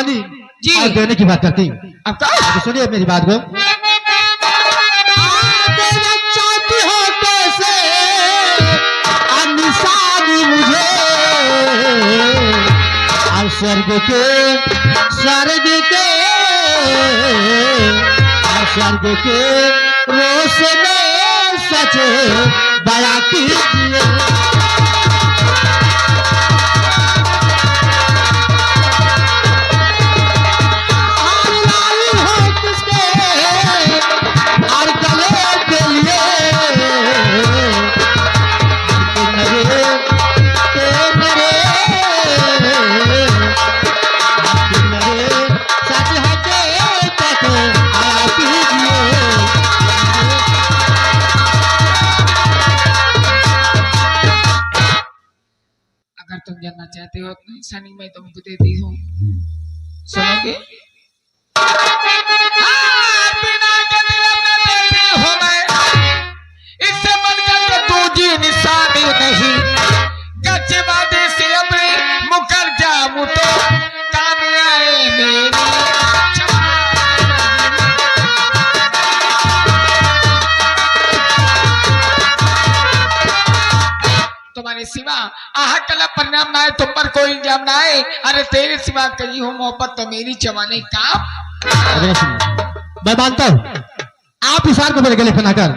कुर्बानी जी और देने की बात करती। अब का तो सुनिए मेरी बात को। देना चाहती हो कैसे निशानी मुझे और स्वर्ग के रोशनी सच बड़ा कीजिए। अगर तुम जानना चाहते हो अपनी निशानी मैं तुमको देती हूँ, सुनोगे? बिना के दिल में देती हूँ मैं, इससे बढ़कर के दूजी निशानी नहीं। गच्चे वादे से अपने मुकर जाऊं तो काम आए मेरी। तुम्हारे सिवा आह कला परिणाम ना है, तुम पर कोई इल्जाम ना है। अरे तेरे सिवा कही हो मोहब्बत तो मेरी जवानी का। मैं मानता हूँ आप इशार को मेरे गले पहनाकर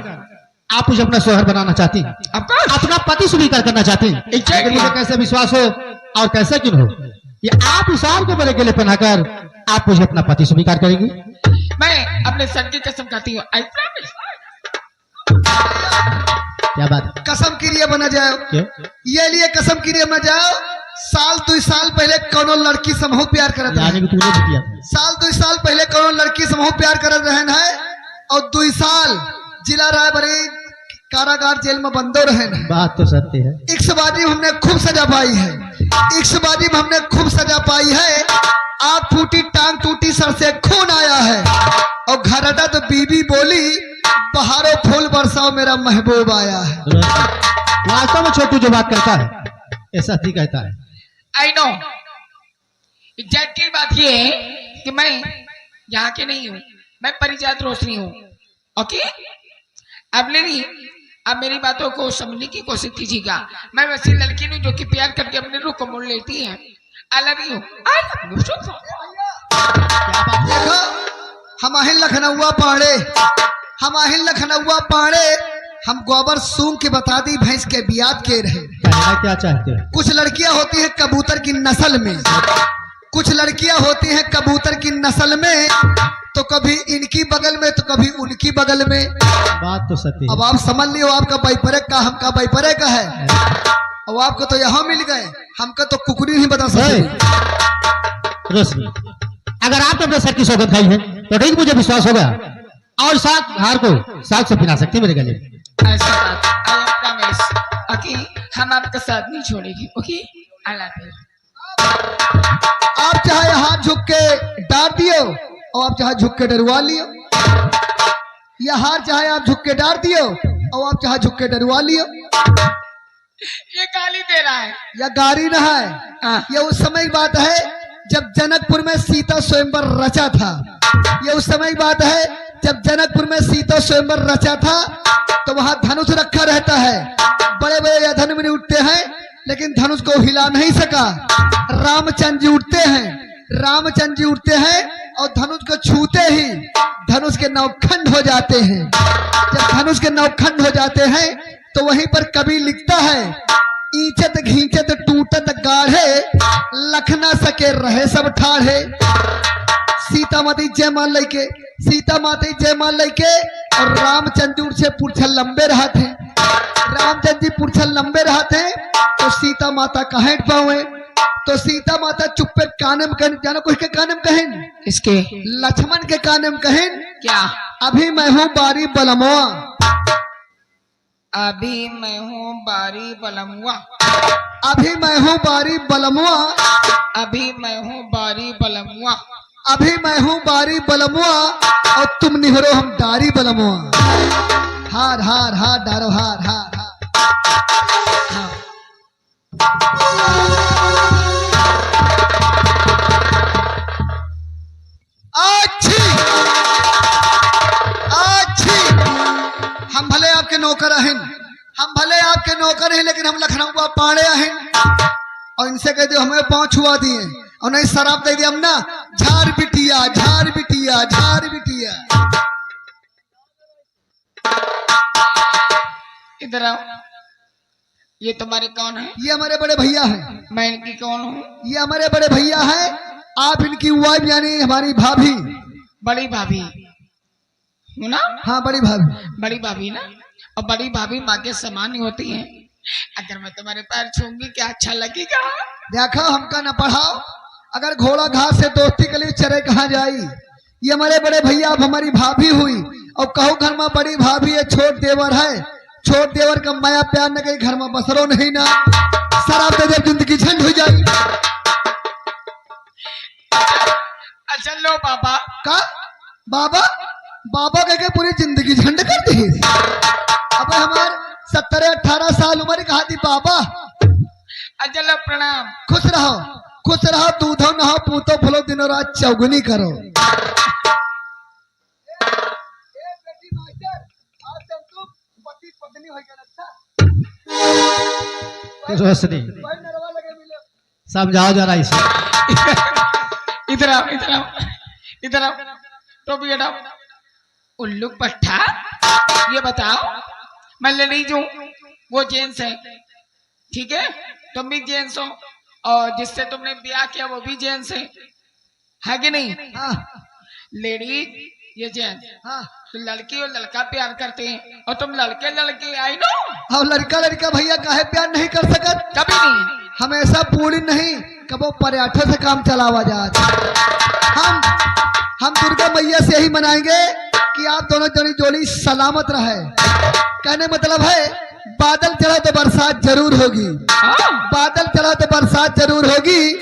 आप मुझे अपना शोहर बनाना चाहती हैं, अपना पति स्वीकार करना चाहती हैं। लेकिन मुझे कैसे विश्वास हो और कैसे क्यों हो कि आप इशार को मेरे गले पहनाकर आप मुझे अपना पति स्वीकार करेंगी? मैं अपने सर की कसम खाती हूँ। I promise. क्या बात है? कसम की लिए बना जाओ, क्यों? ये लिए कसम की लिए बना जाओ। साल 2 साल पहले कौनो लड़की समूह प्यार करत यानी कि तूने भी किया था। साल 2 साल पहले कौनो लड़की समूह प्यार करत रहन है और 2 साल जिला रायबरेली कारागार जेल में बंदो रहन है। बात तो सत्य है। इक्सबाजी में हमने खूब सजा पाई है, इक्सबाजी में हमने खूब सजा पाई है। आग फूटी टांग टूटी सर से खून आया है और घर हटा तो बीबी बोली बहारों फूल बरसाओ मेरा महबूब आया है। वास्तव में छोटू जो बात करता है ऐसा ही कहता है। आई नो एग्जैक्टली बात ये है कि मैं यहाँ के नहीं हूँ, मैं परिजात रोशनी हूँ। ओके अब नहीं, अब मेरी बातों को समझने की कोशिश कीजिएगा। मैं वैसी लड़की हूँ जो कि प्यार करके अपने रूह को मोड़ लेती है। I love you, I love you. देखो हम আহিन लखनऊआ पहाड़े हम गोबर सूंघ के बता दी भैंस के बियाद के रहे। क्या चाहते हो? कुछ लड़कियां होती हैं कबूतर की नस्ल में, कुछ लड़कियां होती हैं कबूतर की नस्ल में, तो कभी इनकी बगल में तो कभी उनकी बगल में। बात तो सत्य है। अब आप समझ लियो आपका बैपरे का हमका बैपरे का है। अब आपको तो यहाँ मिल गए, हमका तो कुकरी नहीं बता सकते। रोशनी अगर आप अपने सर की सौगंध खाई है तो ठीक मुझे विश्वास होगा और साथ हार को साथ से पिला सकते मेरे गले। ऐसा बात, आई प्रॉमिस। ओके हम आपका साथ नहीं छोड़ेंगे। Okay I love you. आप चाहे हाथ झुक के डार दियो और आप चाहे झुक के डरवा लियो, या हार चाहे आप झुक के डार दियो और आप चाहे झुक के डरवा लियो। ये गाली दे रहा है या गारी न है, ये उस समय की बात है जब जनकपुर में सीता स्वयंवर रचा था। ये उस समय की बात है जब जनकपुर में सीता स्वयंवर रचा था तो वहां धनुष रखा रहता है। बड़े बड़े धनुष उठते हैं लेकिन धनुष को हिला नहीं सका। रामचंद्र जी उठते हैं और धनुष को छूते ही धनुष के नवखंड हो जाते हैं। जब धनुष के नवखंड हो जाते हैं तो वहीं पर कवि लिखता है ईंचत घींचत टूटत गाढ़े लख ना सके रहे सब ठाढ़े। सीता माता जयमाल लेके और रामचंद्र से पुरछल लंबे रहा थे। रामचंद्र जी पुरछल लंबे रहा थे तो सीता माता कहें पावे तो सीता माता चुप्पे कानम कहें। जानो कुछ के कानम कहें? इसके लक्ष्मण के कानम कहें क्या? अभी मैं हूँ बारी बलमुआ, अभी मैं हूँ बारी बलमुआ, अभी मैं हूँ बारी बलमुआ, अभी मैं हूँ बारी बलमुआ, अभी मैं हूँ बारी बलमुआ और तुम निहरो हम डारी बलमुआ। हार हार हार डारो हार हार हार। नहीं, लेकिन हम लखनऊ पाड़े हैं और इनसे कह दो हमें पाँव छुआ दिए और नहीं शराब दे दिया हम ना, झार बिटिया झार बिटिया झार बिटिया। इधर आओ। ये तुम्हारे कौन है? ये हमारे बड़े भैया हैं। मैं इनकी कौन हूँ? ये हमारे बड़े भैया हैं, आप इनकी वाइफ यानी हमारी भाभी। बड़ी भाभी हूँ ना? हाँ बड़ी भाभी। बड़ी भाभी ना, और बड़ी भाभी माँ के समान ही होती है। अगर मैं तुम्हारे पैर छूंगी क्या अच्छा लगेगा? देखो हमका न पढ़ाओ, अगर घोड़ा घास से दोस्ती के लिए चरे कहाँ जाई। ये हमारे बड़े भैया अब हमारी भाभी हुई और कहो घर में बड़ी भाभी है, छोट देवर है, छोट देवर का माया प्यार न कहीं घर में बसरो नहीं ना, शराब दे जब जिंदगी झंड हो जाए। अच्छा लो पापा। का बाबा बाबा कह के पूरी जिंदगी झंड कर दी। अब हमारे 17-18 साल उम्र कहा थी बाबा। अच्छा लो प्रणाम। खुश रहो, दूधो नहो पूतो फलो दिनों रात चौगुनी करो। रोशनी समझाओ जरा इसे। इधर आओ इधर आओ इधर आओ, टोपी हटाओ। उल्लू पट्टा, ये बताओ मैं लेडीज हूँ, वो जेंट्स है, ठीक है? तुम भी जेंट्स हो और जिससे तुमने ब्याह किया वो भी जेंट्स है कि नहीं? हाँ लेडीज ये जेंट्स। हाँ तो लड़की और लड़का प्यार करते हैं और तुम लड़के लड़के आई नो। और लड़का लड़का भैया काहे प्यार नहीं कर सकत? कभी नहीं। हमेशा पूरी नहीं, कबो पर्यटन से काम चलावा जात। हम दुर्गा मैया से यही मनाएंगे कि आप दोनों जनी जोड़ी सलामत रहे। कहने मतलब है बादल चला तो बरसात जरूर होगी, बादल चला तो बरसात जरूर होगी।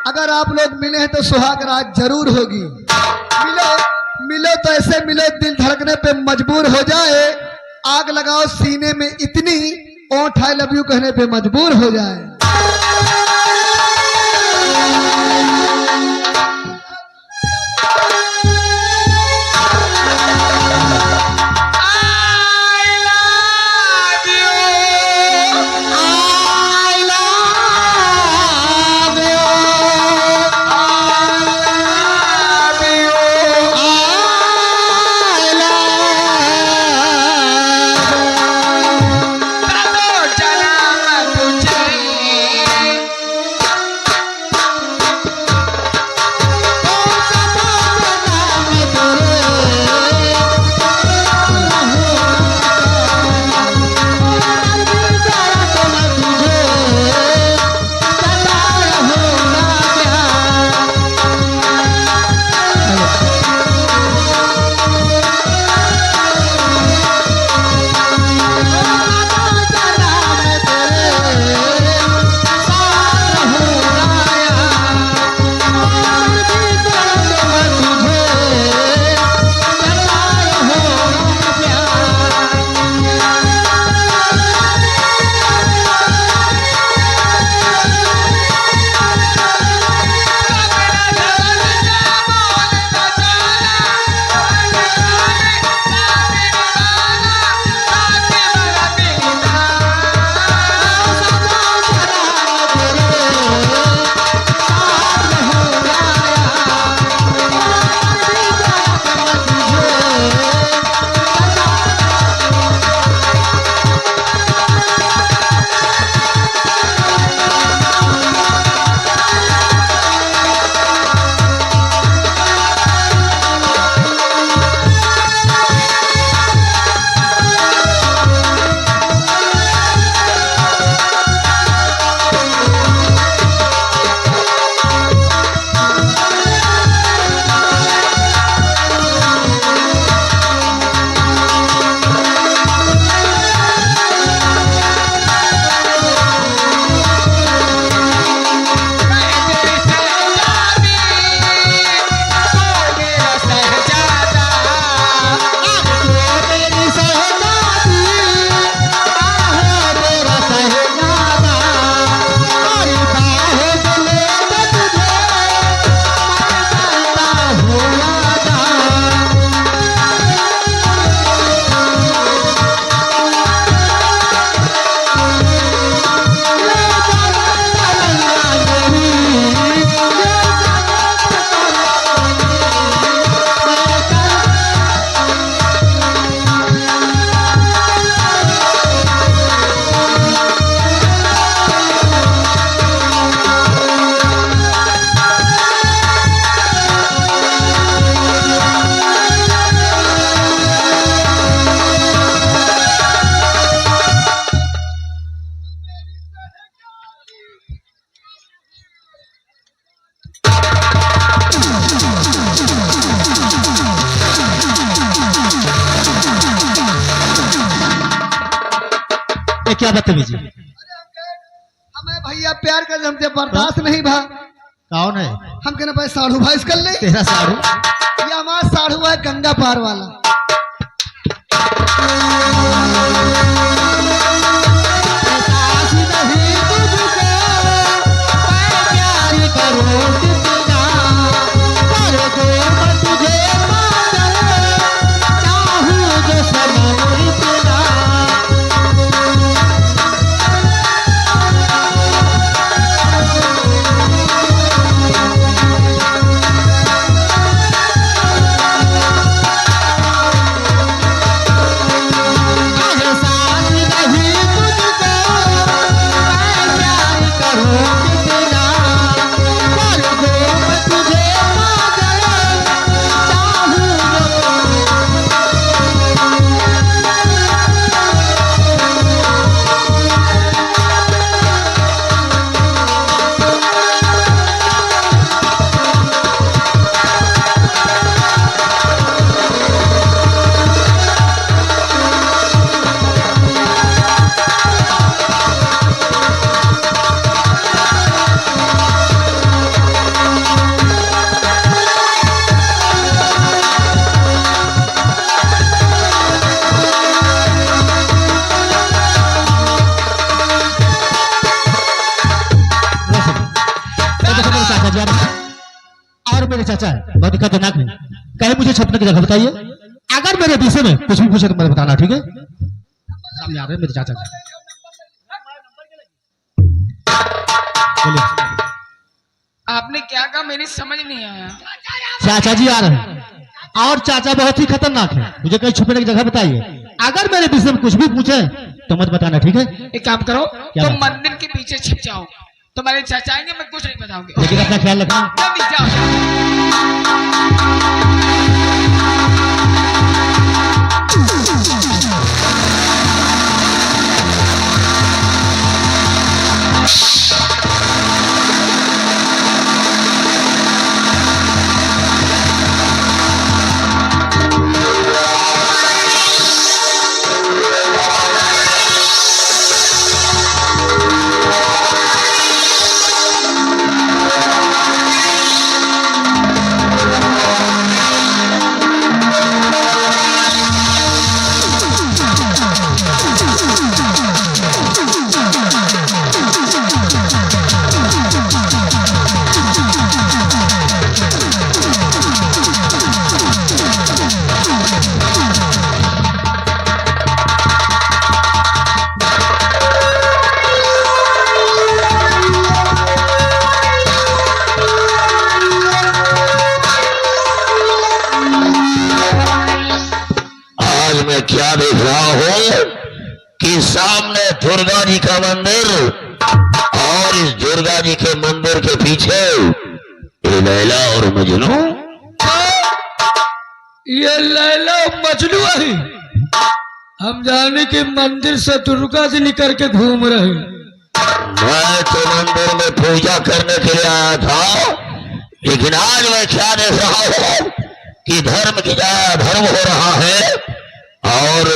अगर आप लोग मिले हैं तो सुहाग रात जरूर होगी। मिलो तो ऐसे मिलो दिल धड़कने पे मजबूर हो जाए, आग लगाओ सीने में इतनी ओंठ आई लव यू कहने पे मजबूर हो जाए। क्या बदतमीजी। हमें भैया प्यार कर हमसे बर्दाश्त नहीं भा। कौन है हम कहना भाई साढ़ू भाई कर ले। तेरा साड़ू? ये हमारा साढ़ू है गंगा पार वाला। एहसास नहीं तुझको, मैं प्यार करूं कितना, कर दूं मैं तुझे पागल, चाहूं जो सनम इतना। एहसास नहीं तुझको, मैं प्यार करूं कितना, कर दूं मैं तुझे पागल, चाहूं जो चाचा जी और मेरे चाचा बहुत खतरनाक है। कहे मुझे छपने की जगह बताइए, अगर मेरे विषय में कुछ भी पूछे तो मुझे बताना, ठीक है? सामने आ रहे हैं मेरे चाचा जी। बोलिए। आपने क्या कहा मेरी समझ नहीं आया। चाचा जी आ रहे हैं और चाचा बहुत ही खतरनाक है, मुझे कहीं छुपने की जगह बताइए, अगर मेरे विषय में कुछ भी पूछे तो मत बताना, ठीक है? एक काम करो, क्या तुम बात? मंदिर के पीछे छिप जाओ, तुम्हारे चाचा आएंगे, मैं कुछ नहीं बताऊंगी। लेकिन अपना ख्याल रखना। जल्दी जाओ। आज मैं क्या देख रहा हूँ कि सामने दुर्गा जी का मंदिर और इस दुर्गा जी के मंदिर के पीछे ये लैला और मजनू। ये लैला मजनू है। हम जाने के मंदिर से दुर्गा जी निकल के घूम रहे। मैं तो मंदिर में पूजा करने के लिए आया था, लेकिन आज मैं क्या देख रहा हूँ कि धर्म की जगह धर्म हो रहा है और